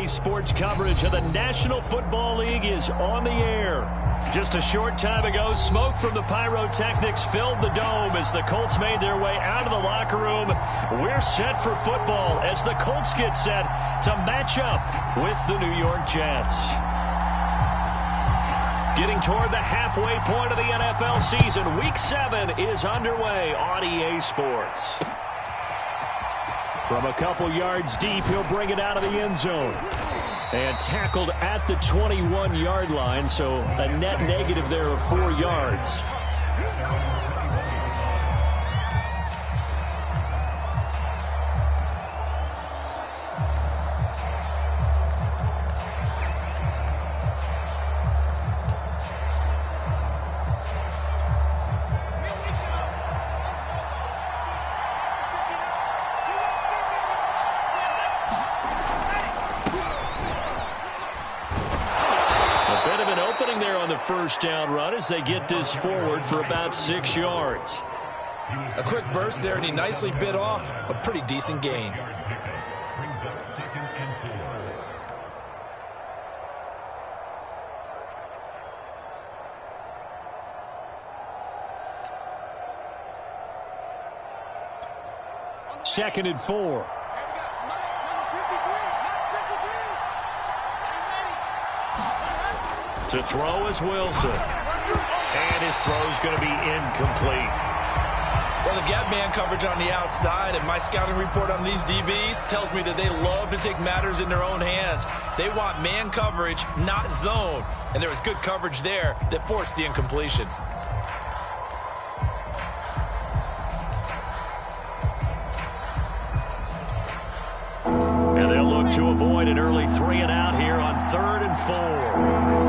RDA Sports coverage of the National Football League is on the air. Just a short time ago, smoke from the pyrotechnics filled the dome as the Colts made their way out of the locker room. We're set for football as the Colts get set to match up with the New York Jets. Getting toward the halfway point of the NFL season, Week 7 is underway on EA Sports. From a couple yards deep, he'll bring it out of the end zone. And tackled at the 21-yard line, so a net negative there of 4 yards. First down run as they get this forward for about 6 yards. A quick burst there, and he nicely bit off a pretty decent gain. Second and 4. To throw is Wilson. And his throw is going to be incomplete. Well, they've got man coverage on the outside, and my scouting report on these DBs tells me that they love to take matters in their own hands. They want man coverage, not zone. And there was good coverage there that forced the incompletion. And they'll look to avoid an early 3-and-out here on 3rd and 4.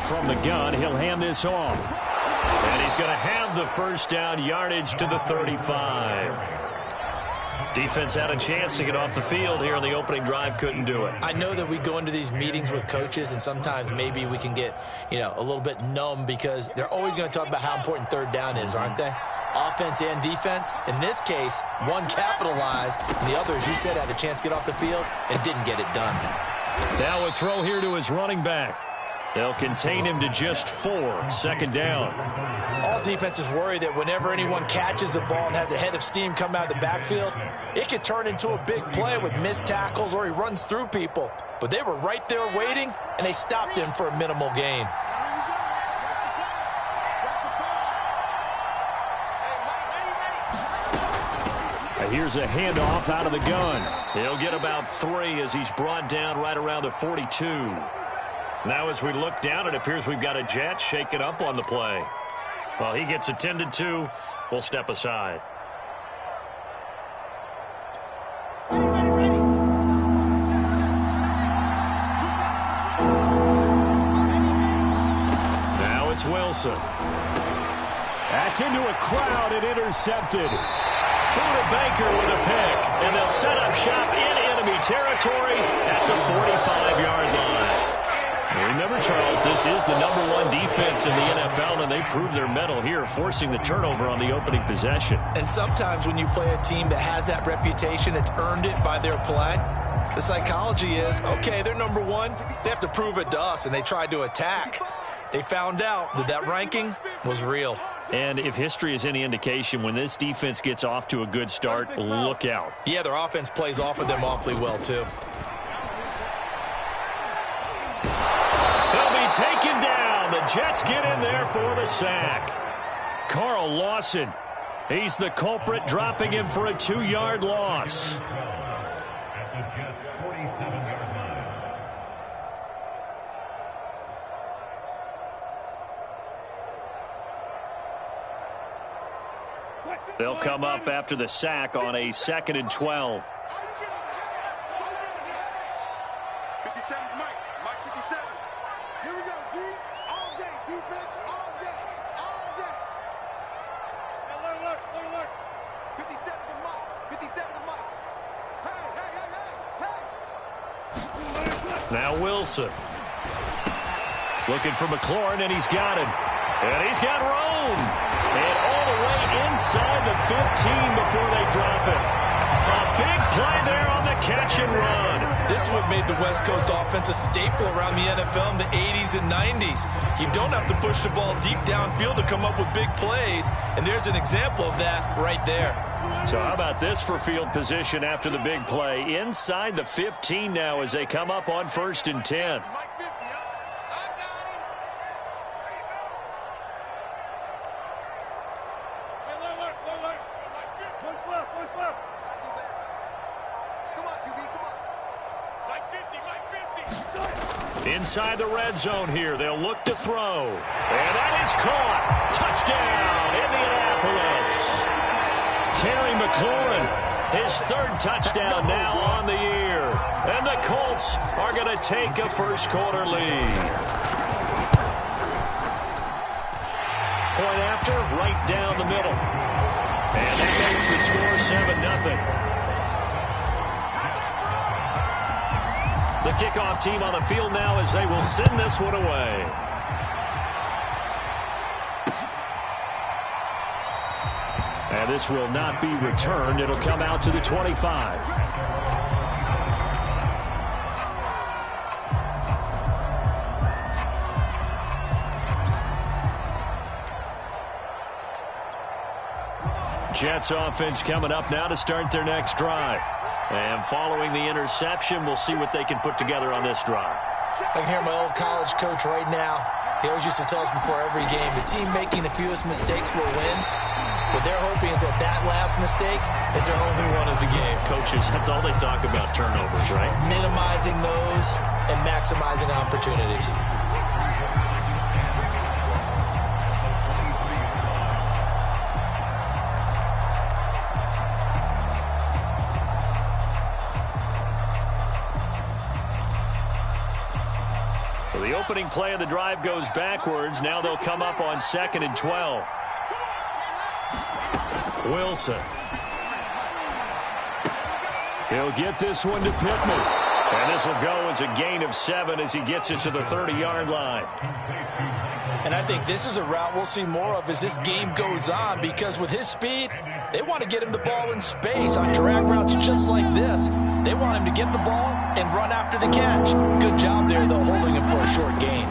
From the gun, he'll hand this off. And he's going to have the first down yardage to the 35. Defense had a chance to get off the field here on the opening drive, couldn't do it. I know that we go into these meetings with coaches, and sometimes maybe we can get, a little bit numb because they're always going to talk about how important third down is, aren't they? Offense and defense. In this case, one capitalized, and the other, as you said, had a chance to get off the field and didn't get it done. Now a throw here to his running back. They'll contain him to just 4. Second down. All defenses worry that whenever anyone catches the ball and has a head of steam come out of the backfield, it could turn into a big play with missed tackles or he runs through people. But they were right there waiting, and they stopped him for a minimal gain. Here's a handoff out of the gun. He'll get about 3 as he's brought down right around the 42. Now as we look down, it appears we've got a Jet shaken up on the play. Well, he gets attended to. We'll step aside. Now it's Wilson. That's into a crowd and intercepted. Buda Baker with a pick, and they'll set up shop in enemy territory at the 45-yard line. Remember, Charles, this is the #1 defense in the NFL, and they proved their mettle here, forcing the turnover on the opening possession. And sometimes when you play a team that has that reputation, that's earned it by their play, the psychology is, okay, they're #1, they have to prove it to us, and they tried to attack. They found out that that ranking was real. And if history is any indication, when this defense gets off to a good start, look out. Yeah, their offense plays off of them awfully well, too. He'll be taken down. The Jets get in there for the sack. Carl Lawson, he's the culprit, dropping him for a 2-yard loss. They'll come up after the sack on a 2nd and 12. Now Wilson. Looking for McLaurin, and he's got him. And he's got Rome. And all the way inside the 15 before they drop it. A big play there on the catch and run. This is what made the West Coast offense a staple around the NFL in the 80s and 90s. You don't have to push the ball deep downfield to come up with big plays, and there's an example of that right there. So how about this for field position after the big play? Inside the 15 now as they come up on 1st and 10. Inside the red zone here. They'll look to throw. And that is caught. Touchdown, Indianapolis. Terry McLaurin, his 3rd touchdown now on the year. And the Colts are going to take a first-quarter lead. Point after, right down the middle. And that makes the score 7-0. The kickoff team on the field now as they will send this one away. And this will not be returned. It'll come out to the 25. Jets offense coming up now to start their next drive. And following the interception, we'll see what they can put together on this drive. I can hear my old college coach right now. He always used to tell us before every game, the team making the fewest mistakes will win. What they're hoping is that last mistake is their only one of the game. Coaches, that's all they talk about, turnovers, right? Minimizing those and maximizing opportunities. So the opening play of the drive goes backwards. Now they'll come up on 2nd and 12. Wilson. He'll get this one to Pittman. And this will go as a gain of 7 as he gets it to the 30-yard line. And I think this is a route we'll see more of as this game goes on, because with his speed, they want to get him the ball in space on drag routes just like this. They want him to get the ball and run after the catch. Good job there, though, holding him for a short gain.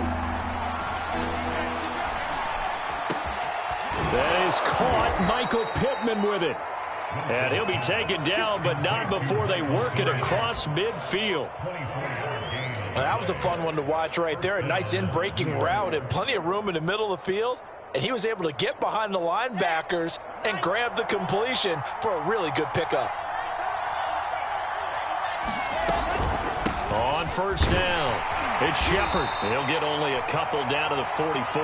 That is caught. Michael Pittman with it. And he'll be taken down, but not before they work it across midfield. Well, that was a fun one to watch right there. A nice in-breaking route and plenty of room in the middle of the field. And he was able to get behind the linebackers and grab the completion for a really good pickup. On 1st down, it's Shepard. He'll get only a couple down to the 44.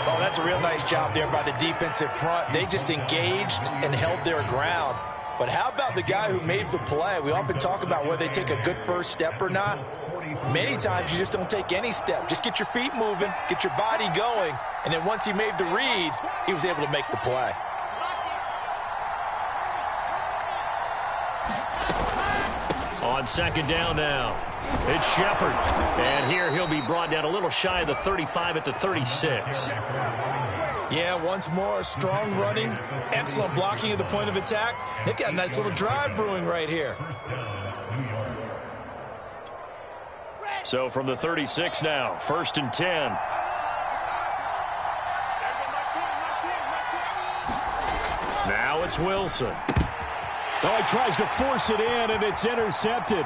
Oh, that's a real nice job there by the defensive front. They just engaged and held their ground. But how about the guy who made the play? We often talk about whether they take a good first step or not. Many times you just don't take any step. Just get your feet moving, get your body going, and then once he made the read, he was able to make the play. On 2nd down now, it's Shepard. And here he'll be brought down a little shy of the 35 at the 36. Yeah, once more, strong running, excellent blocking at the point of attack. They've got a nice little drive brewing right here. So from the 36 now, 1st and 10. Now it's Wilson. Oh, he tries to force it in, and it's intercepted.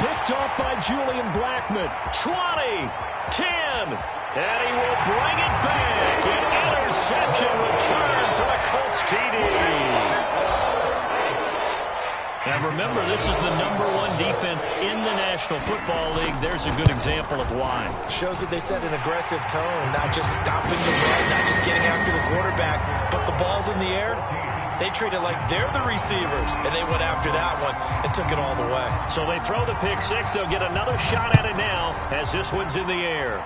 Picked off by Julian Blackmon. 20, 10, and he will bring it back. An interception return for the Colts TD. And remember, this is the #1 defense in the National Football League. There's a good example of why. Shows that they set an aggressive tone, not just stopping the run, not just getting after the quarterback, but the ball's in the air. They treat it like they're the receivers, and they went after that one and took it all the way. So they throw the pick six. They'll get another shot at it now as this one's in the air.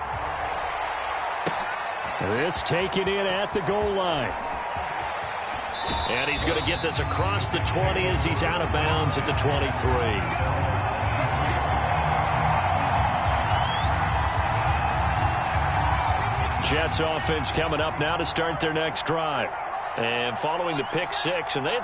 This taken in at the goal line. And he's going to get this across the 20 as he's out of bounds at the 23. Jets offense coming up now to start their next drive. And following the pick six, and they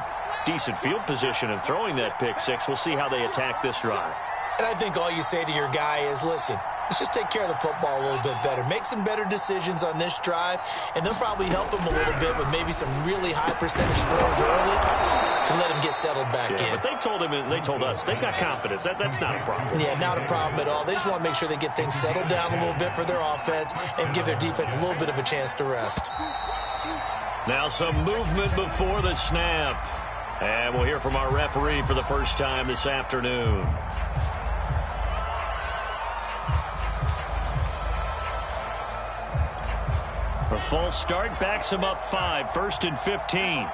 decent field position and throwing that pick six. We'll see how they attack this drive. And I think all you say to your guy is, listen, let's just take care of the football a little bit better. Make some better decisions on this drive, and they'll probably help him a little bit with maybe some really high percentage throws early to let him get settled back in. But they told him and they told us they've got confidence. That's not a problem. Yeah, not a problem at all. They just want to make sure they get things settled down a little bit for their offense and give their defense a little bit of a chance to rest. Now some movement before the snap. And we'll hear from our referee for the first time this afternoon. A false start backs him up 5, 1st and 15.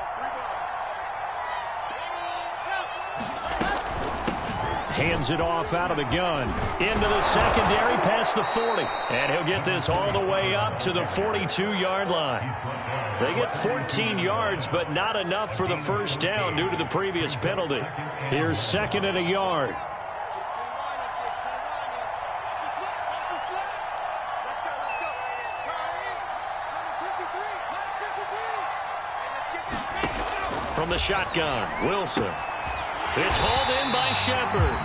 Hands it off out of the gun. Into the secondary, past the 40. And he'll get this all the way up to the 42-yard line. They get 14 yards, but not enough for the first down due to the previous penalty. Here's 2nd and a yard. From the shotgun, Wilson. It's hauled in by Shepard.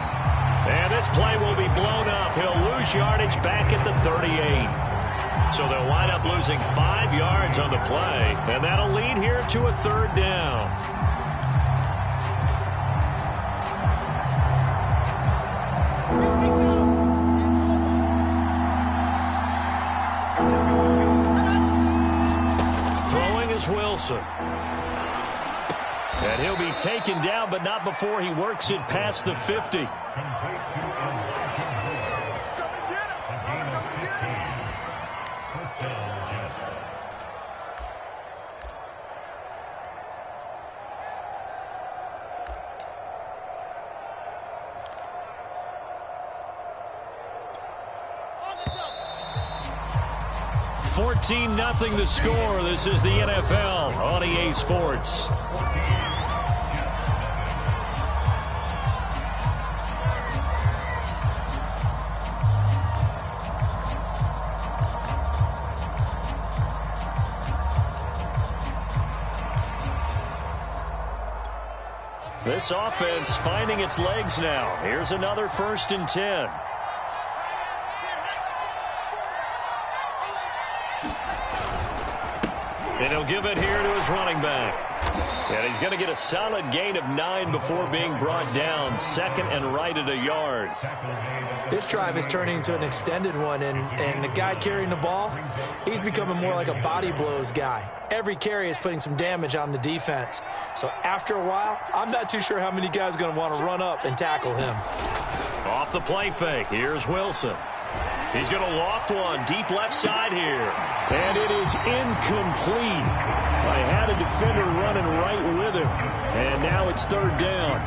And this play will be blown up. He'll lose yardage back at the 38. So they'll wind up losing 5 yards on the play. And that'll lead here to a 3rd down. Throwing is Wilson. And he'll be taken down, but not before he works it past the 50. $14-0 the score. This is the NFL on EA Sports. This offense finding its legs now. Here's another 1st and 10. And he'll give it here to his running back. And he's going to get a solid gain of 9 before being brought down. 2nd and right at a yard. This drive is turning into an extended one, and the guy carrying the ball, he's becoming more like a body blows guy. Every carry is putting some damage on the defense. So after a while, I'm not too sure how many guys are going to want to run up and tackle him. Off the play fake, here's Wilson. He's going to loft one deep left side here. And it is incomplete. I had a defender running right with him. And now it's 3rd down.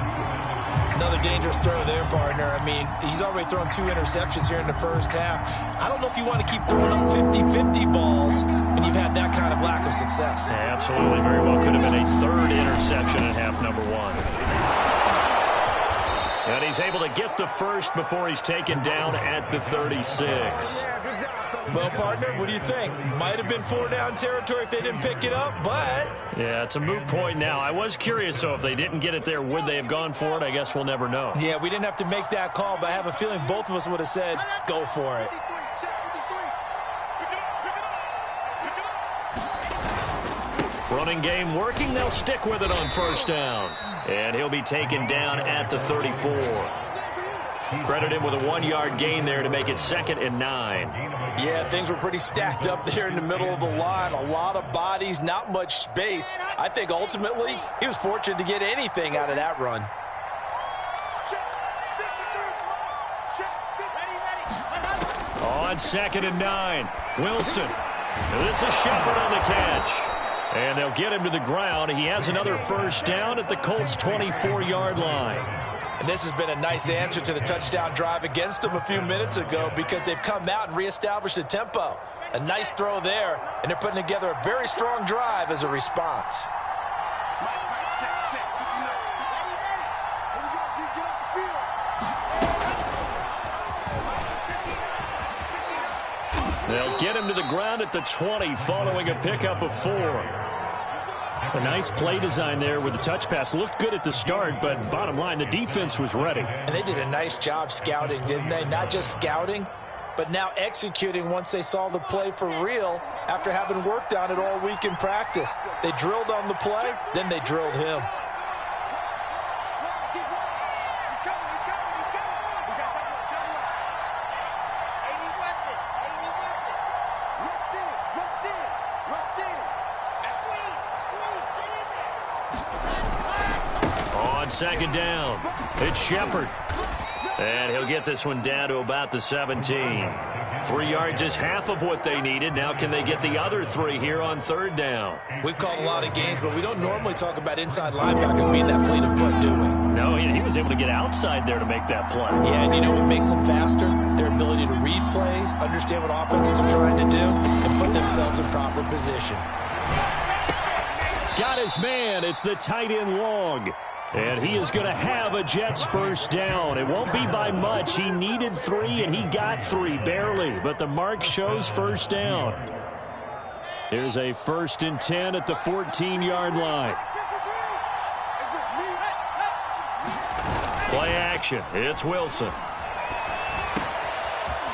Another dangerous throw there, partner. I mean, he's already thrown 2 interceptions here in the first half. I don't know if you want to keep throwing up 50-50 balls when you've had that kind of lack of success. Yeah, absolutely. Very well could have been a 3rd interception in half number 1. And he's able to get the first before he's taken down at the 36. Well, partner, what do you think? Might have been 4-down territory if they didn't pick it up, but... Yeah, it's a moot point now. I was curious, so if they didn't get it there, would they have gone for it? I guess we'll never know. Yeah, we didn't have to make that call, but I have a feeling both of us would have said, go for it. Running game working. They'll stick with it on 1st down. And he'll be taken down at the 34. Credit him with a 1-yard gain there to make it 2nd and 9. Yeah, things were pretty stacked up there in the middle of the line. A lot of bodies, not much space. I think ultimately he was fortunate to get anything out of that run. On 2nd and 9, Wilson. This is Shepard on the catch. And they'll get him to the ground. He has another 1st down at the Colts' 24-yard line. And this has been a nice answer to the touchdown drive against them a few minutes ago because they've come out and reestablished the tempo. A nice throw there, and they're putting together a very strong drive as a response. They'll get him to the ground at the 20 following a pickup of 4. A nice play design there with the touch pass. Looked good at the start, but bottom line, the defense was ready. And they did a nice job scouting, didn't they? Not just scouting, but now executing once they saw the play for real after having worked on it all week in practice. They drilled on the play, then they drilled him. On second down, it's Shepard. And he'll get this one down to about the 17. 3 yards is half of what they needed. Now can they get the other 3 here on third down? We've called a lot of games, but we don't normally talk about inside linebackers being that fleet of foot, do we? No, he was able to get outside there to make that play. Yeah, and you know what makes them faster? Their ability to read plays, understand what offenses are trying to do, and put themselves in proper position. Got his man. It's the tight end Long. And he is going to have a Jets first down. It won't be by much. He needed 3, and he got 3, barely. But the mark shows first down. Here's a 1st and 10 at the 14-yard line. Play action. It's Wilson.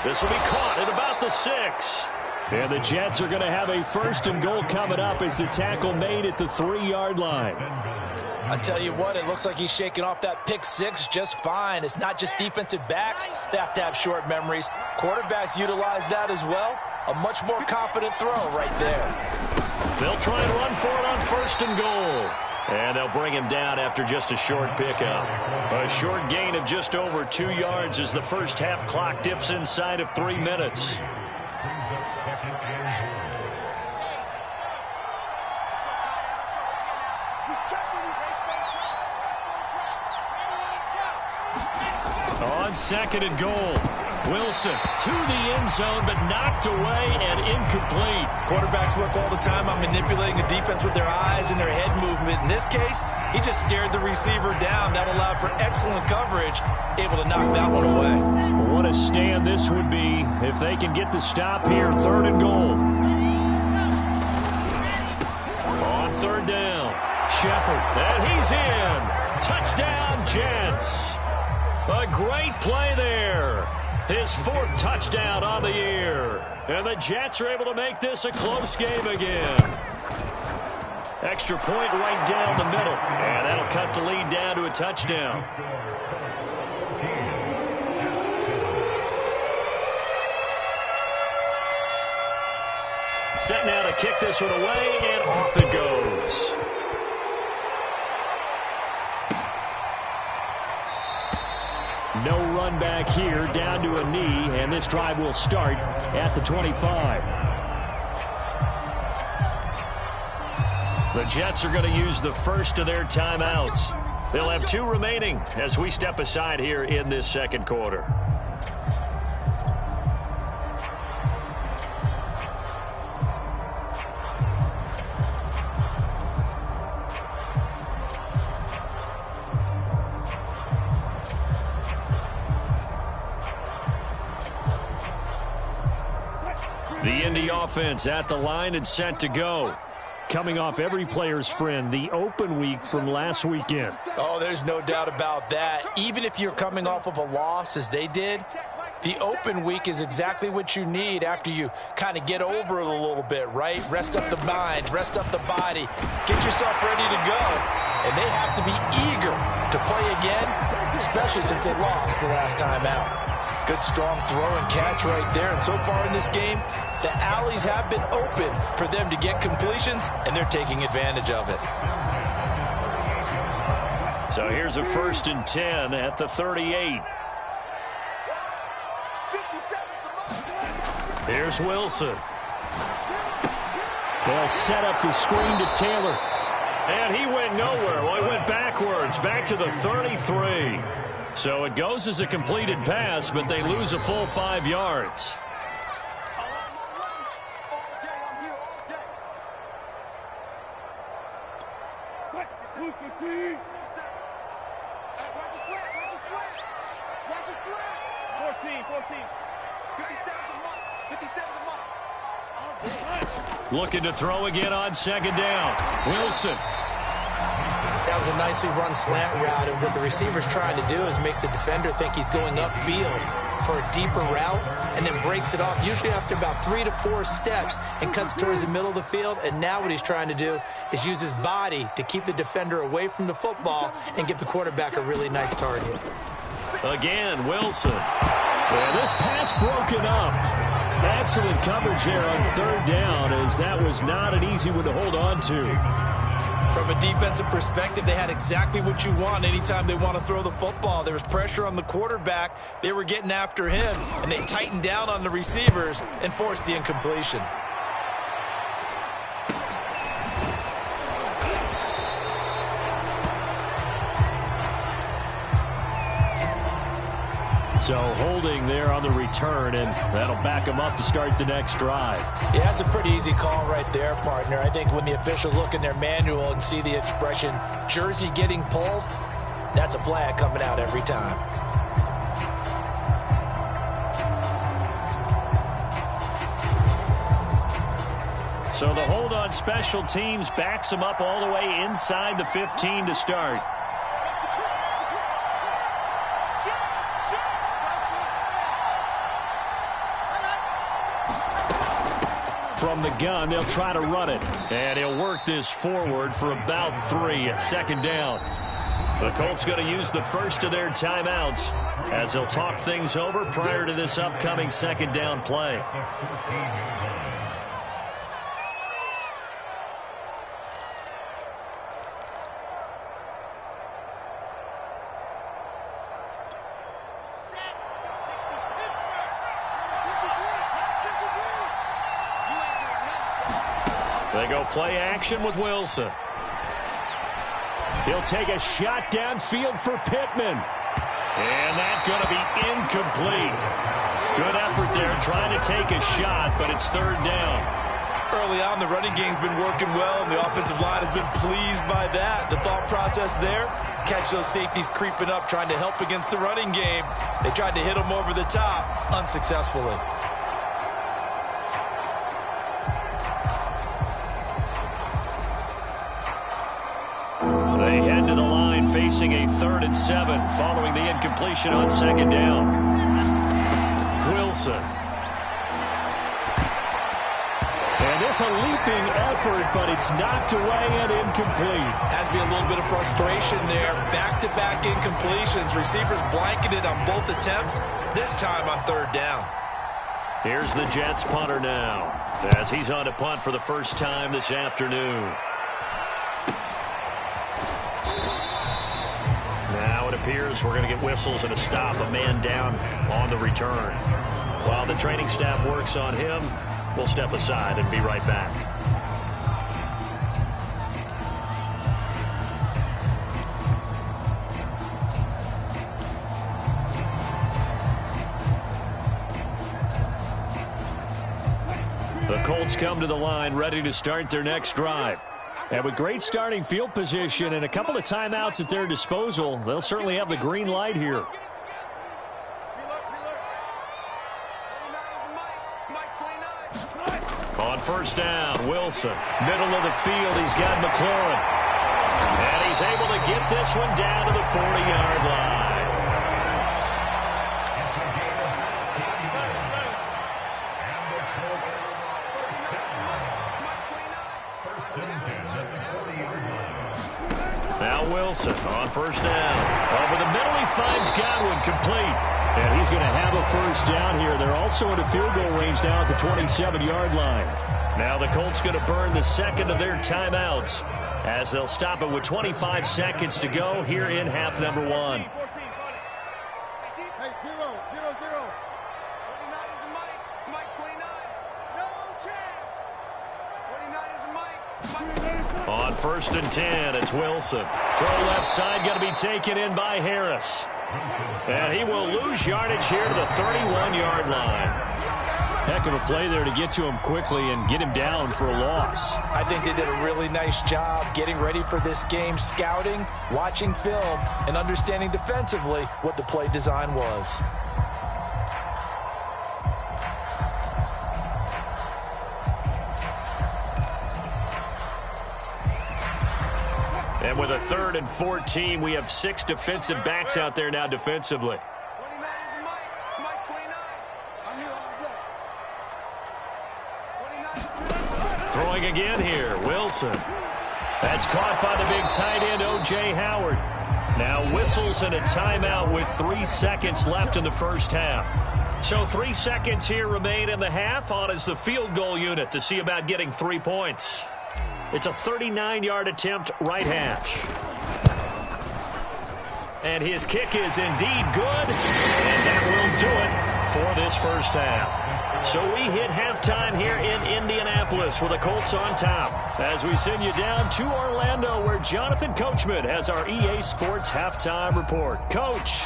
This will be caught at about the 6. And the Jets are going to have a 1st and goal coming up as the tackle made at the 3-yard line. I tell you what, it looks like he's shaking off that pick 6 just fine. It's not just defensive backs that have to have short memories. Quarterbacks utilize that as well. A much more confident throw right there. They'll try and run for it on 1st and goal. And they'll bring him down after just a short pickup. A short gain of just over 2 yards as the first half clock dips inside of 3 minutes. On 2nd and goal, Wilson to the end zone, but knocked away and incomplete. Quarterbacks work all the time on manipulating the defense with their eyes and their head movement. In this case, he just stared the receiver down. That allowed for excellent coverage, able to knock that one away. What a stand this would be if they can get the stop here. 3rd and goal. On 3rd down, Shepard, and he's in. Touchdown, Jets. A great play there. His 4th touchdown on the year. And the Jets are able to make this a close game again. Extra point right down the middle. And that'll cut the lead down to a touchdown. Set now to kick this one away, and off it goes. No run back here, down to a knee, and this drive will start at the 25. The Jets are going to use the first of their timeouts. They'll have 2 remaining as we step aside here in this second quarter. The Indy offense at the line and set to go. Coming off every player's friend, the open week from last weekend. Oh, there's no doubt about that. Even if you're coming off of a loss as they did, the open week is exactly what you need after you kind of get over it a little bit, right? Rest up the mind, rest up the body, get yourself ready to go. And they have to be eager to play again, especially since they lost the last time out. Good, strong throw and catch right there. And so far in this game, the alleys have been open for them to get completions, and they're taking advantage of it. So here's a 1st and 10 at the 38. Here's Wilson. They'll set up the screen to Taylor. And he went nowhere. Well, he went backwards, back to the 33. So it goes as a completed pass, but they lose a full 5 yards. Looking to throw again on second down. Wilson. That was a nicely run slant route, and what the receiver's trying to do is make the defender think he's going upfield for a deeper route, and then breaks it off, usually after about 3 to 4 steps, and cuts towards the middle of the field. And now what he's trying to do is use his body to keep the defender away from the football and give the quarterback a really nice target. Again, Wilson. And this pass broken up. Excellent coverage there on third down, as that was not an easy one to hold on to. From a defensive perspective, they had exactly what you want anytime they want to throw the football. There was pressure on the quarterback. They were getting after him, and they tightened down on the receivers and forced the incompletion. So holding there on the return, and that'll back them up to start the next drive. Yeah, that's a pretty easy call right there, partner. I think when the officials look in their manual and see the expression, jersey getting pulled, that's a flag coming out every time. So the hold on special teams backs them up all the way inside the 15 to start. From the gun, they'll try to run it. And he'll work this forward for about 3 at second down. The Colts going to use the first of their timeouts as they'll talk things over prior to this upcoming second down play. They go play action with Wilson. He'll take a shot downfield for Pittman. And that's going to be incomplete. Good effort there trying to take a shot, but it's third down. Early on, the running game's been working well, and the offensive line has been pleased by that. The thought process there, catch those safeties creeping up, trying to help against the running game. They tried to hit them over the top, unsuccessfully. They head to the line facing a 3rd and 7 following the incompletion on second down. Wilson. And this a leaping effort, but it's knocked away and incomplete. Has to be a little bit of frustration there. Back-to-back incompletions. Receivers blanketed on both attempts, this time on third down. Here's the Jets punter now, as he's on to punt for the first time this afternoon. Now it appears we're going to get whistles and a stop, a man down on the return. While the training staff works on him, we'll step aside and be right back. The Colts come to the line ready to start their next drive. And with great starting field position and a couple of timeouts at their disposal, they'll certainly have the green light here. On first down, Wilson. Middle of the field, he's got McLaurin. And he's able to get this one down to the 40-yard line. Now Wilson on first down. Over the middle, he finds Godwin complete. And he's going to have a first down here. They're also in a field goal range now at the 27-yard line. Now the Colts going to burn the second of their timeouts as they'll stop it with 25 seconds to go here in half number 1. On first and 10, it's Wilson. Throw left side going to be taken in by Harris. And he will lose yardage here to the 31-yard line. Heck of a play there to get to him quickly and get him down for a loss. I think they did a really nice job getting ready for this game, scouting, watching film, and understanding defensively what the play design was. And with a 3rd and 14, we have 6 defensive backs out there now defensively. Throwing again here, Wilson. That's caught by the big tight end, O.J. Howard. Now whistles and a timeout with 3 seconds left in the first half. So 3 seconds here remain in the half. On is the field goal unit to see about getting 3 points. It's a 39-yard attempt, right hash. And his kick is indeed good, and that will do it for this first half. So we hit halftime here in Indianapolis with the Colts on top as we send you down to Orlando where Jonathan Coachman has our EA Sports halftime report. Coach.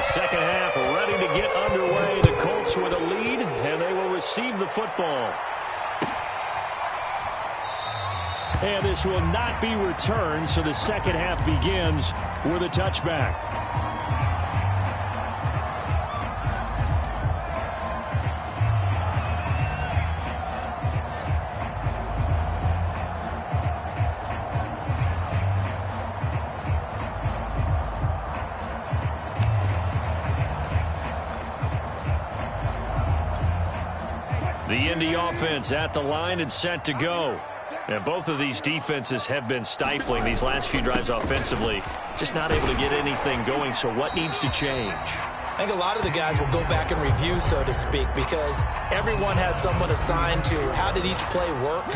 Second half ready to get underway. The Colts with a lead, and they will receive the football. And this will not be returned, so the second half begins with a touchback. The Indy offense at the line and set to go. And both of these defenses have been stifling these last few drives offensively. Just not able to get anything going, so what needs to change? I think a lot of the guys will go back and review, so to speak, because everyone has someone assigned to how did each play work.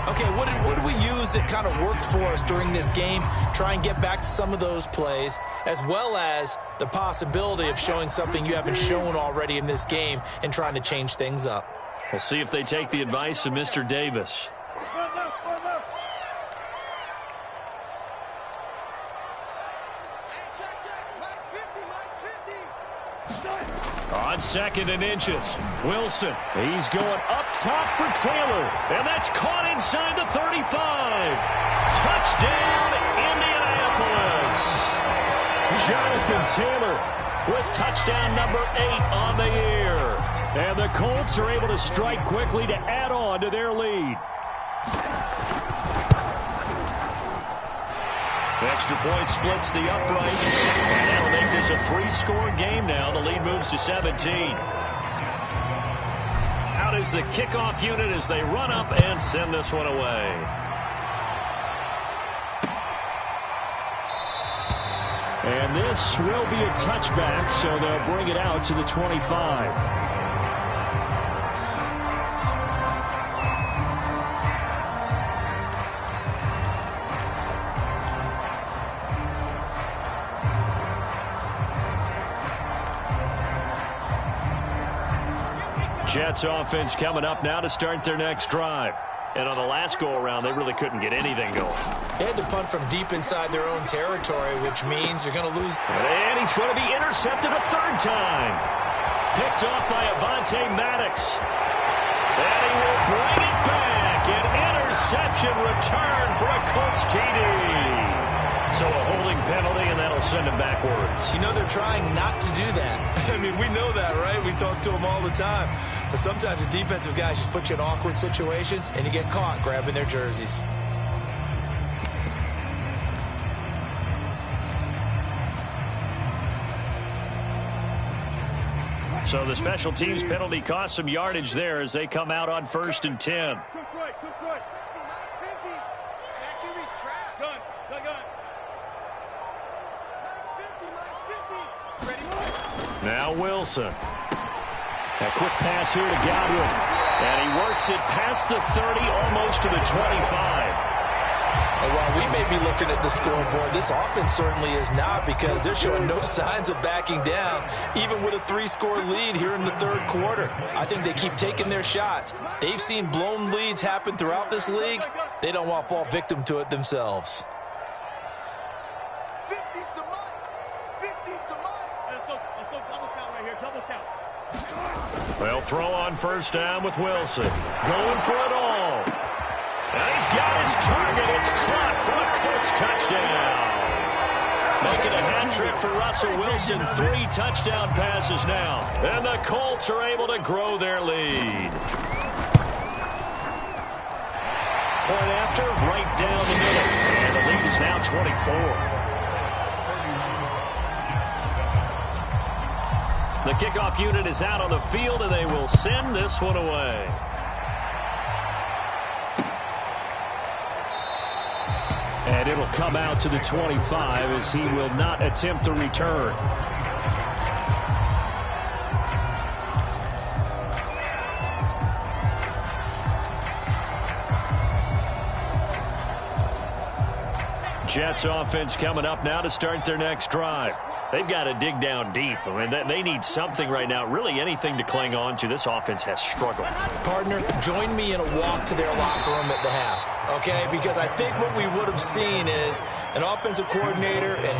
Okay, what did we use that kind of worked for us during this game? Try and get back to some of those plays, as well as the possibility of showing something you haven't shown already in this game and trying to change things up. We'll see if they take the advice of Mr. Davis. On 2nd and inches, Wilson. He's going up top for Taylor, and that's caught inside the 35. Touchdown, Indianapolis. Jonathan Taylor with touchdown number 8 on the year. And the Colts are able to strike quickly to add on to their lead. Extra point splits the uprights, and that'll make this a 3-score game now. The lead moves to 17. Out is the kickoff unit as they run up and send this one away. And this will be a touchback, so they'll bring it out to the 25. Jets offense coming up now to start their next drive. And on the last go-around, they really couldn't get anything going. They had to punt from deep inside their own territory, which means you're going to lose. And he's going to be intercepted a 3rd time. Picked off by Avonte Maddox. And he will bring it back. An interception return for a Colts TD. So a holding penalty, and that'll send him backwards. You know, they're trying not to do that. I mean, we know that, right? We talk to them all the time. But sometimes the defensive guys just put you in awkward situations, and you get caught grabbing their jerseys. So the special teams penalty cost some yardage there as they come out on 1st and 10. Now Wilson. A quick pass here to Godwin. And he works it past the 30, almost to the 25. And while we may be looking at the scoreboard, this offense certainly is not, because they're showing no signs of backing down, even with a 3-score lead here in the 3rd quarter. I think they keep taking their shots. They've seen blown leads happen throughout this league. They don't want to fall victim to it themselves. They'll throw on first down with Wilson. Going for it all. And he's got his target. It's caught for a Colts touchdown. Making a hat trick for Russell Wilson. 3 touchdown passes now. And the Colts are able to grow their lead. Point after, right down the middle. And the lead is now 24. The kickoff unit is out on the field, and they will send this one away. And it'll come out to the 25 as he will not attempt a return. Jets offense coming up now to start their next drive. They've got to dig down deep. I mean, they need something right now, really anything to cling on to. This offense has struggled. Partner, join me in a walk to their locker room at the half, okay? Because I think what we would have seen is an offensive coordinator and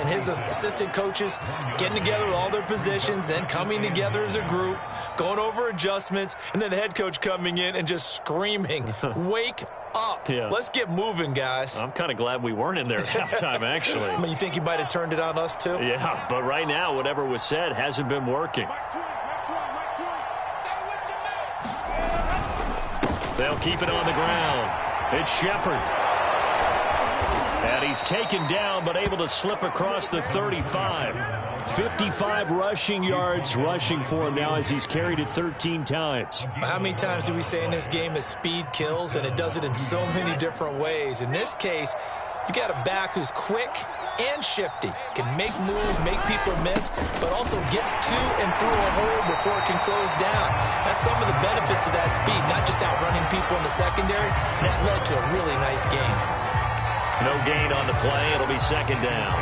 his assistant coaches getting together with all their positions, then coming together as a group, going over adjustments, and then the head coach coming in and just screaming, wake up. Yeah. Let's get moving, guys. I'm kind of glad we weren't in there at halftime, actually. I mean, you think he might have turned it on us, too? Yeah, but right now, whatever was said hasn't been working. They'll keep it on the ground. It's Shepard. And he's taken down, but able to slip across the 35. 55 rushing yards rushing for him now as he's carried it 13 times. How many times do we say in this game that speed kills, and it does it in so many different ways? In this case, you got a back who's quick and shifty, can make moves, make people miss, but also gets to and through a hole before it can close down. That's some of the benefits of that speed, not just outrunning people in the secondary. And that led to a really nice gain. No gain on the play. It'll be second down.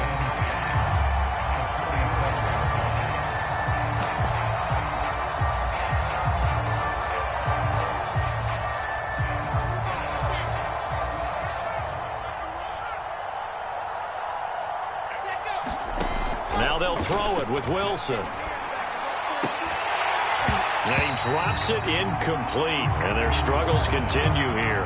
Now they'll throw it with Wilson. And he drops it incomplete. And their struggles continue here.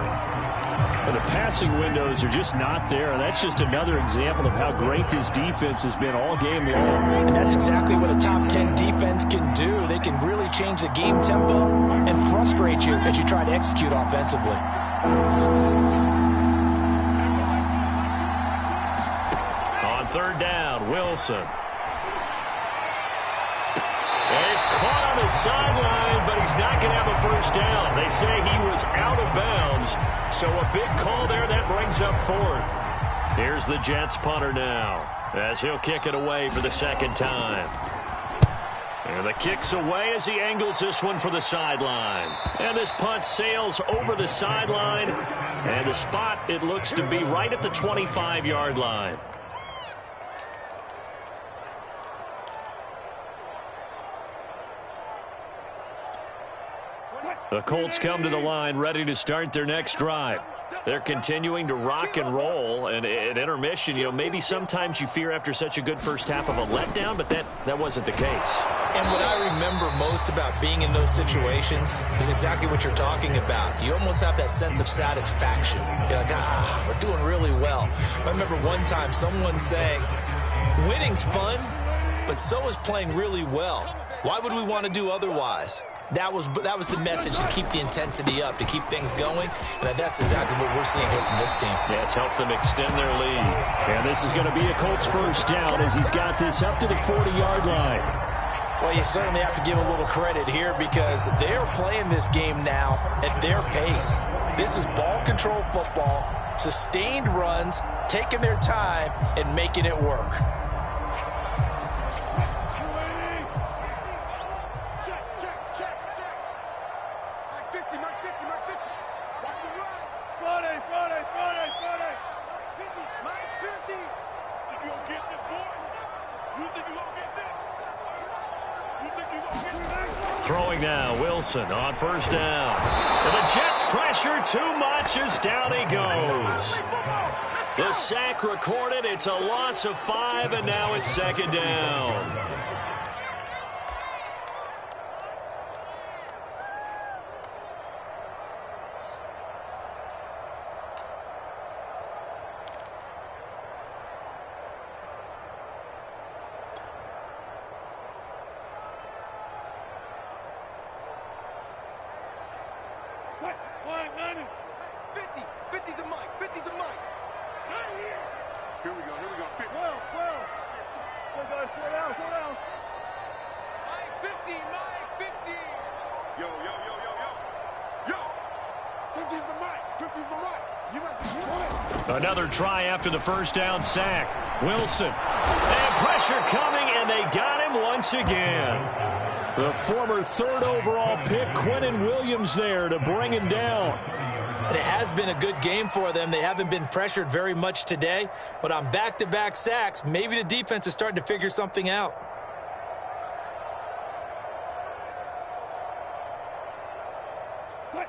Well, the passing windows are just not there. And that's just another example of how great this defense has been all game long. And that's exactly what a top 10 defense can do. They can really change the game tempo and frustrate you as you try to execute offensively. On third down, Wilson. And he's caught on the sideline, but he's not going to have a first down. They say he was out of bounds, so a big call there that brings up fourth. Here's the Jets punter now, as he'll kick it away for the second time. And the kick's away as he angles this one for the sideline. And this punt sails over the sideline, and the spot, it looks to be right at the 25-yard line. The Colts come to the line ready to start their next drive. They're continuing to rock and roll, and at intermission, you know, maybe sometimes you fear after such a good first half of a letdown, but that wasn't the case. And what I remember most about being in those situations is exactly what you're talking about. You almost have that sense of satisfaction. You're like, we're doing really well. But I remember one time someone saying, winning's fun, but so is playing really well. Why would we want to do otherwise? That was the message, to keep the intensity up, to keep things going, and that's exactly what we're seeing here from this team. Yeah, it's helped them extend their lead. And this is going to be a Colts first down as he's got this up to the 40-yard line. Well, you certainly have to give a little credit here because they're playing this game now at their pace. This is ball control football, sustained runs, taking their time, and making it work. Throwing now, Wilson on first down. And the Jets pressure too much as down he goes. The sack recorded. It's a loss of 5, and now it's second down. 50's the mic. 50's the mic. Not here. Here we go. 12. Go, guys. Slow down. Mike 50. Yo. 50's the mic. You must be here. Another try after the first down sack. Wilson. And pressure coming, and they got him once again. The former third overall pick, Quinnen Williams, there to bring him down. And it has been a good game for them. They haven't been pressured very much today, but on back-to-back sacks, maybe the defense is starting to figure something out.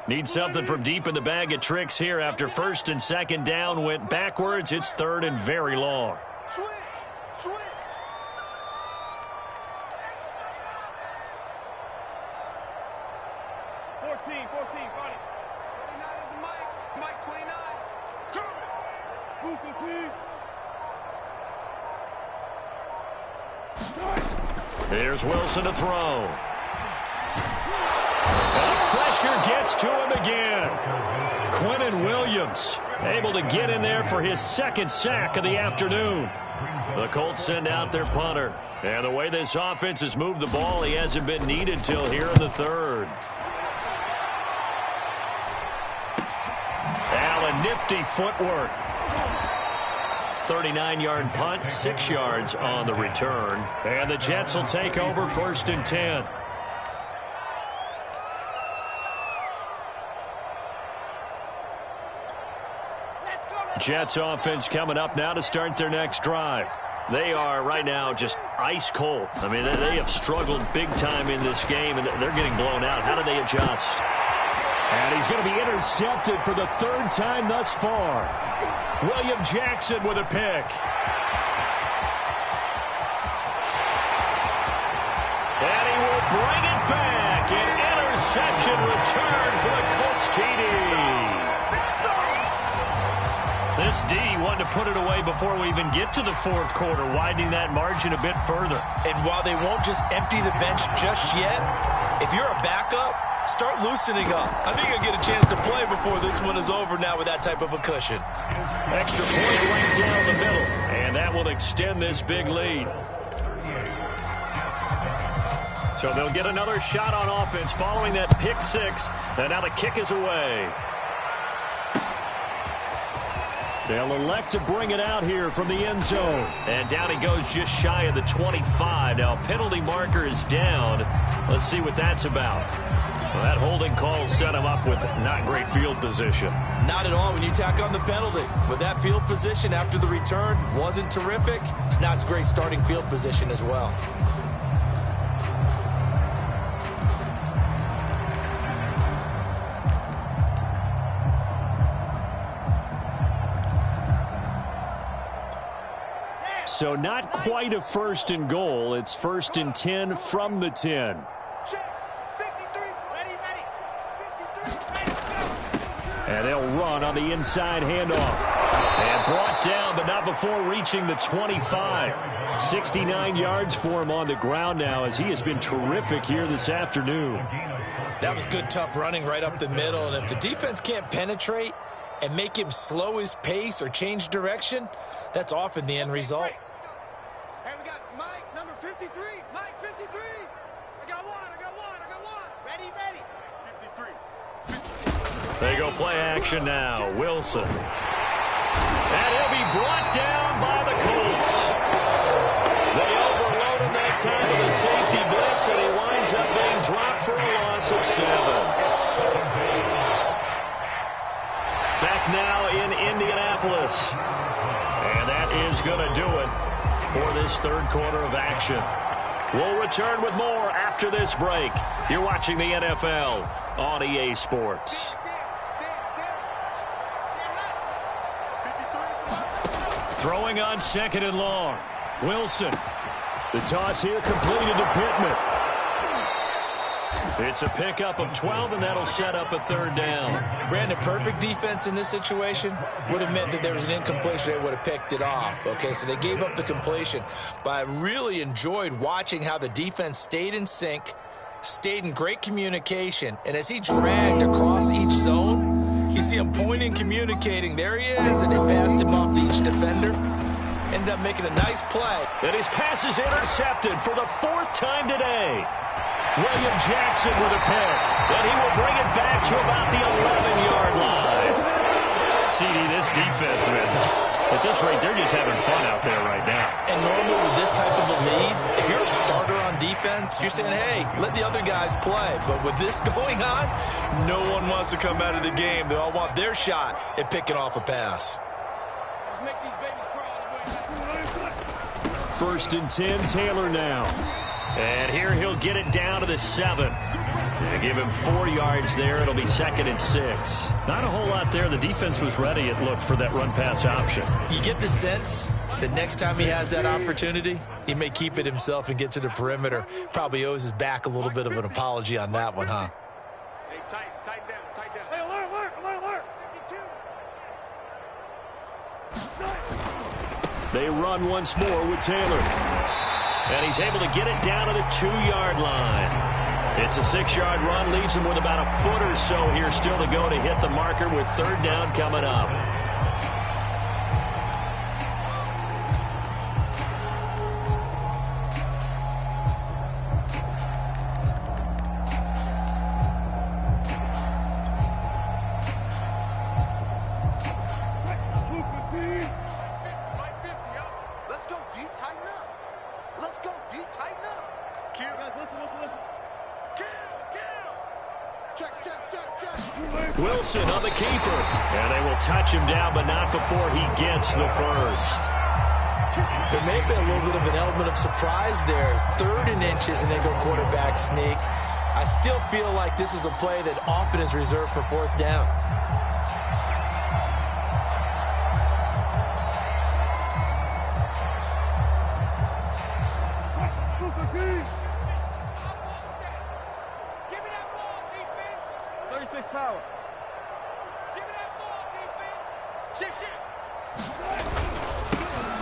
Need something from deep in the bag of tricks here after first and second down went backwards. It's third and very long. Switch. 14, got it. 29 is the mic. Mike 29. Coming. Here's Wilson to throw. And pressure gets to him again. Quinnen Williams able to get in there for his second sack of the afternoon. The Colts send out their punter. And the way this offense has moved the ball, he hasn't been needed till here in the third. Allen, nifty footwork. 39-yard punt, 6 yards on the return. And the Jets will take over first and 10. Jets offense coming up now to start their next drive. They are right now just ice cold. I mean, they have struggled big time in this game, and they're getting blown out. How do they adjust? And he's going to be intercepted for the third time thus far. William Jackson with a pick. And he will bring it back. An interception return for the Colts TD. This D wanted to put it away before we even get to the fourth quarter, widening that margin a bit further. And while they won't just empty the bench just yet, if you're a backup, start loosening up. I think you'll get a chance to play before this one is over now with that type of a cushion. Extra point right down the middle, and that will extend this big lead. So they'll get another shot on offense following that pick six, and now the kick is away. They'll elect to bring it out here from the end zone. And down he goes just shy of the 25. Now penalty marker is down. Let's see what that's about. Well, that holding call set him up with not great field position. Not at all when you tack on the penalty. With that field position after the return wasn't terrific, it's not great starting field position as well. So not quite a first and goal. It's first and 10 from the 10. And they'll run on the inside handoff. And brought down, but not before reaching the 25. 69 yards for him on the ground now, as he has been terrific here this afternoon. That was good, tough running right up the middle. And if the defense can't penetrate and make him slow his pace or change direction, that's often the end result. Hey, we got Mike, number 53. Mike, 53. I got one. Ready. 53. They go play action now. Wilson. And he'll be brought down by the Colts. They overload him that time with a safety blitz, and he winds up being dropped for a loss of 7. Back now in Indianapolis. And that is going to do it for this third quarter of action. We'll return with more after this break. You're watching the NFL on EA Sports. Throwing on second and long. Wilson. The toss here completed to Pittman. It's a pickup of 12, and that'll set up a third down. Brandon, perfect defense in this situation would have meant that there was an incompletion. They would have picked it off. Okay, so they gave up the completion. But I really enjoyed watching how the defense stayed in sync stayed in great communication, and as he dragged across each zone, you see him pointing, communicating. There he is, and he passed him off to each defender. Ended up making a nice play. And his pass is intercepted for the 4th time today. William Jackson with a pick, and he will bring it back to about the 11-yard line. CD, this defense, man, at this rate, they're just having fun out there right now. And normally with this type of a lead, if you're a starter on defense, you're saying, hey, let the other guys play. But with this going on, no one wants to come out of the game. They all want their shot at picking off a pass. Let's make these babies crawl. 1st and 10, Taylor now. And here he'll get it down to the 7. And give him 4 yards there. It'll be 2nd and 6. Not a whole lot there. The defense was ready, it looked, for that run-pass option. You get the sense that next time he has that opportunity, he may keep it himself and get to the perimeter. Probably owes his back a little bit of an apology on that one, huh? Hey, tight down. Hey, alert. 52. They run once more with Taylor. And he's able to get it down to the 2-yard line. It's a 6-yard run, leaves him with about a foot or so here still to go to hit the marker with 3rd down coming up. Wilson on the keeper. And they will touch him down, but not before he gets the 1st. There may have been a little bit of an element of surprise there. 3rd and inches, and they go quarterback sneak. I still feel like this is a play that often is reserved for 4th down.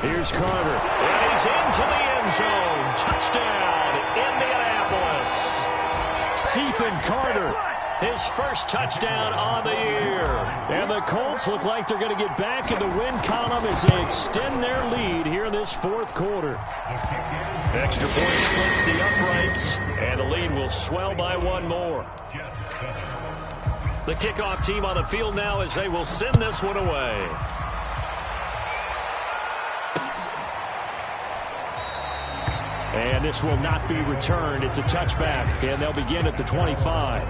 Here's Carter, and he's into the end zone. Touchdown, Indianapolis. Stephen Carter, his 1st touchdown on the year. And the Colts look like they're going to get back in the win column as they extend their lead here in this 4th quarter. Extra point splits the uprights, and the lead will swell by 1 more. The kickoff team on the field now as they will send this one away. And this will not be returned. It's a touchback, and they'll begin at the 25.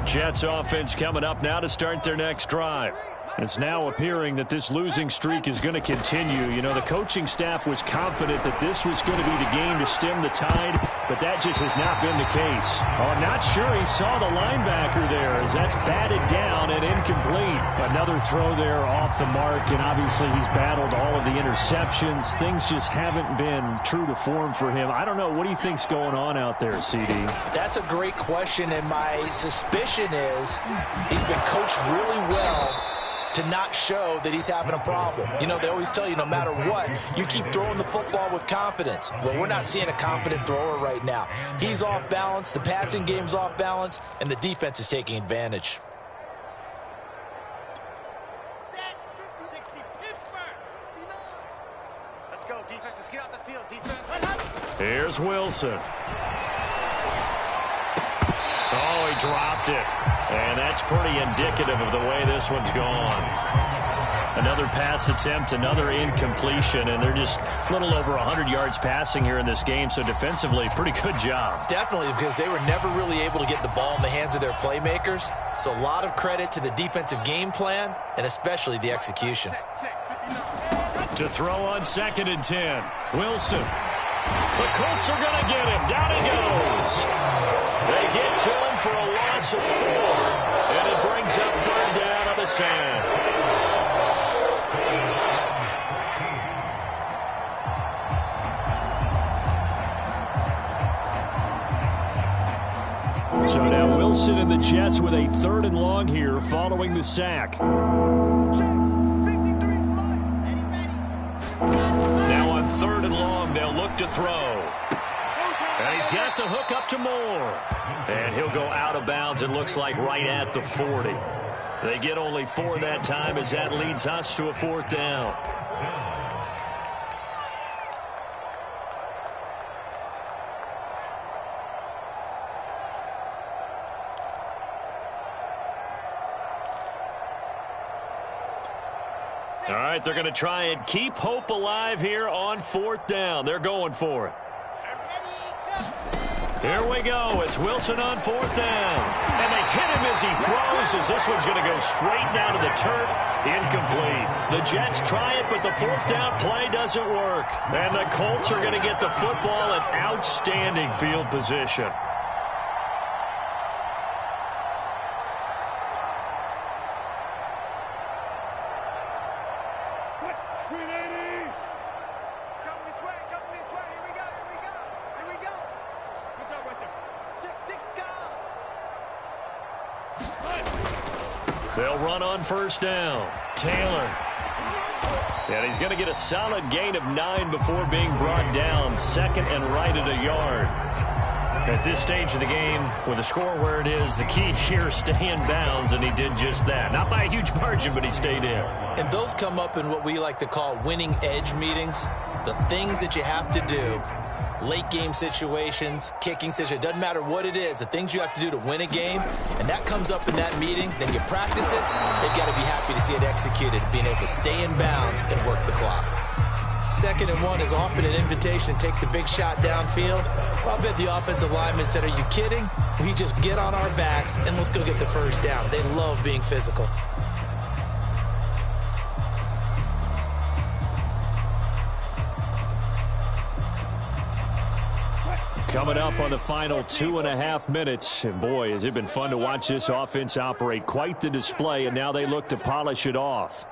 Jets offense coming up now to start their next drive. It's now appearing that this losing streak is going to continue. You know, the coaching staff was confident that this was going to be the game to stem the tide, but that just has not been the case. Oh, I'm not sure he saw the linebacker there as that's batted down and incomplete. Another throw there off the mark, and obviously he's battled all of the interceptions. Things just haven't been true to form for him. I don't know. What do you think's going on out there, CD? That's a great question, and my suspicion is he's been coached really well to not show that he's having a problem. You know, they always tell you no matter what, you keep throwing the football with confidence. Well, we're not seeing a confident thrower right now. He's off balance, the passing game's off balance, and the defense is taking advantage. Set 60 Pittsburgh 59. Let's go, defense. Let's get out the field, defense. Here's Wilson. Oh, he dropped it. And that's pretty indicative of the way this one's gone. Another pass attempt, another incompletion, and they're just a little over 100 yards passing here in this game, so defensively, pretty good job. Definitely, because they were never really able to get the ball in the hands of their playmakers, so a lot of credit to the defensive game plan, and especially the execution. To throw on 2nd and 10, Wilson. The Colts are going to get him. Down he goes. They get to him for a loss of 4, and it brings up 3rd down on the sand. So now Wilson in the Jets with a 3rd and long here following the sack. Now on 3rd and long, they'll look to throw. And he's got the hook up to Moore. And he'll go out of bounds, it looks like, right at the 40. They get only 4 that time as that leads us to a 4th down. All right, they're going to try and keep hope alive here on 4th down. They're going for it. Here we go. It's Wilson on 4th down. And they hit him as he throws, as this one's going to go straight down to the turf. Incomplete. The Jets try it, but the 4th down play doesn't work. And the Colts are going to get the football in outstanding field position. They'll run on 1st down. Taylor. And he's going to get a solid gain of 9 before being brought down. 2nd and right at a yard. At this stage of the game, with the score where it is, the key here is stay in bounds, and he did just that. Not by a huge margin, but he stayed in. And those come up in what we like to call winning edge meetings. The things that you have to do. Late game situations, kicking situations, doesn't matter what it is, the things you have to do to win a game, and that comes up in that meeting, then you practice it, they've got to be happy to see it executed, being able to stay in bounds and work the clock. 2nd and 1 is often an invitation to take the big shot downfield. Well, I bet the offensive lineman said, are you kidding? We just get on our backs and let's go get the 1st down. They love being physical. Coming up on the final 2.5 minutes. And boy, has it been fun to watch this offense operate. Quite the display, and now they look to polish it off.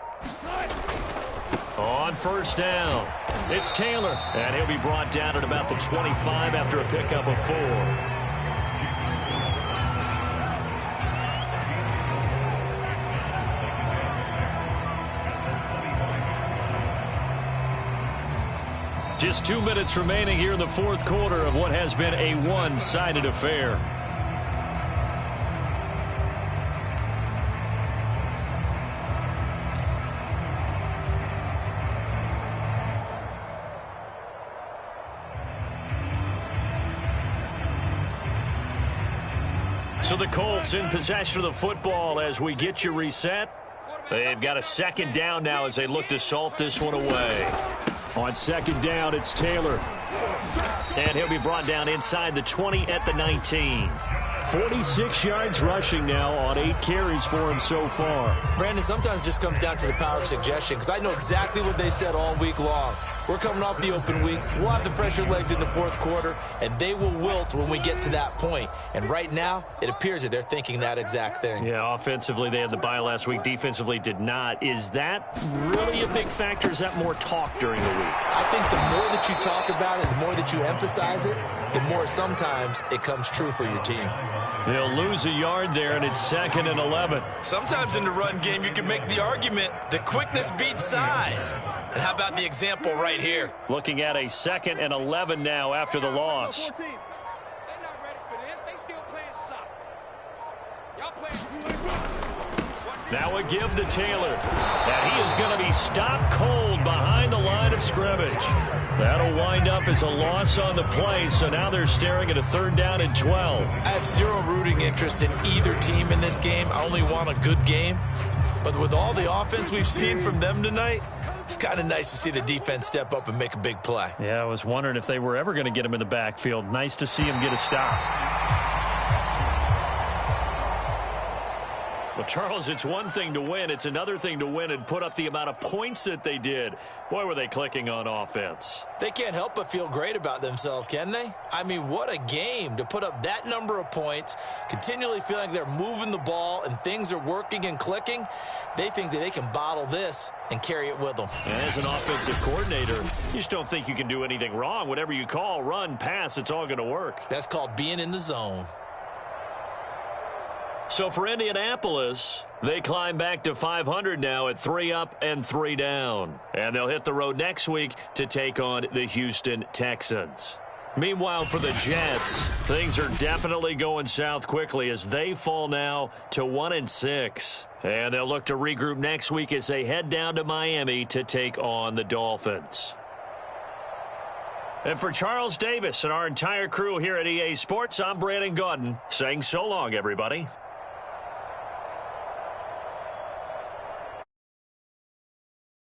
On 1st down, it's Taylor. And he'll be brought down at about the 25 after a pickup of 4. Just 2 minutes remaining here in the 4th quarter of what has been a one-sided affair. So the Colts in possession of the football as we get you reset. They've got a 2nd down now as they look to salt this one away. On 2nd down, it's Taylor. And he'll be brought down inside the 20 at the 19. 46 yards rushing now on 8 carries for him so far. Brandon, sometimes it just comes down to the power of suggestion, because I know exactly what they said all week long. We're coming off the open week. We'll have the fresher legs in the 4th quarter, and they will wilt when we get to that point. And right now, it appears that they're thinking that exact thing. Yeah, offensively, they had the bye last week. Defensively, did not. Is that really a big factor? Is that more talk during the week? I think the more that you talk about it, the more that you emphasize it, the more sometimes it comes true for your team. They'll lose a yard there, and it's 2nd and 11. Sometimes in the run game, you can make the argument that quickness beats size. And how about the example right here? Looking at a 2nd and 11 now after the loss. They're not ready for this. They still playing soft. Y'all playing. Now a give to Taylor. And he is going to be stopped cold behind the line of scrimmage. That'll wind up as a loss on the play, so now they're staring at a 3rd down and 12. I have zero rooting interest in either team in this game. I only want a good game. But with all the offense we've seen from them tonight, it's kind of nice to see the defense step up and make a big play. Yeah, I was wondering if they were ever going to get him in the backfield. Nice to see him get a stop. Well, Charles, it's one thing to win. It's another thing to win and put up the amount of points that they did. Boy, were they clicking on offense. They can't help but feel great about themselves, can they? I mean, what a game to put up that number of points, continually feeling like they're moving the ball and things are working and clicking. They think that they can bottle this and carry it with them. As an offensive coordinator, you just don't think you can do anything wrong. Whatever you call, run, pass, it's all going to work. That's called being in the zone. So for Indianapolis, they climb back to 500 now at 3 up and 3 down. And they'll hit the road next week to take on the Houston Texans. Meanwhile, for the Jets, things are definitely going south quickly as they fall now to 1-6. And they'll look to regroup next week as they head down to Miami to take on the Dolphins. And for Charles Davis and our entire crew here at EA Sports, I'm Brandon Gaudin saying so long, everybody.